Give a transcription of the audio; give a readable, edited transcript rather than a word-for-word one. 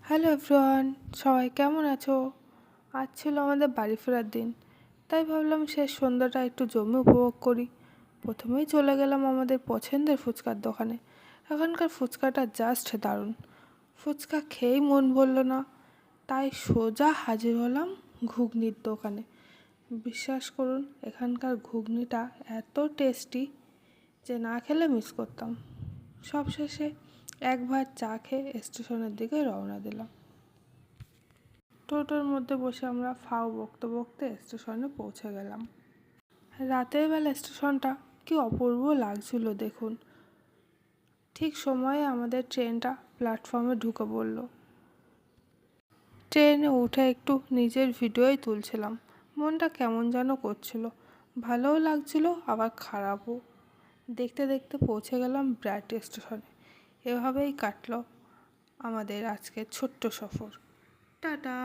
Hello everyone, সবাই কেমন আছো? আজ ছিল আমাদের বাড়ি ফেরার দিন, তাই ভাবলাম শেষ সন্ধ্যাটা একটু জমে উপভোগ করি। প্রথমেই চলে গেলাম আমাদের পছন্দের ফুচকার দোকানে। এখানকার ফুচকাটা জাস্ট দারুণ। ফুচকা খেয়েই মন ভরল না, তাই সোজা হাজির হলাম ঘুগনির দোকানে। বিশ্বাস করুন, এখানকার ঘুগনিটা এত টেস্টি যে না খেলে মিস করতাম। সবশেষে এক ভাত চা খেয়ে স্টেশনের দিকে রওনা দিলাম। টোটোর মধ্যে বসে আমরা ফাও বকতে বকতে স্টেশনে পৌঁছে গেলাম। রাতের বেলা স্টেশনটা কি অপূর্ব লাগছিল দেখুন। ঠিক সময়ে আমাদের ট্রেনটা প্ল্যাটফর্মে ঢুকে পড়ল। ট্রেনে উঠে একটু নিজের ভিডিওই তুলছিলাম। মনটা কেমন যেন করছিল, ভালোও লাগছিল আবার খারাপও। দেখতে দেখতে পৌঁছে গেলাম ব্র্যাড স্টেশনে। এভাবেই কাটলো আমাদের আজকের ছোট্ট সফর। টাটা।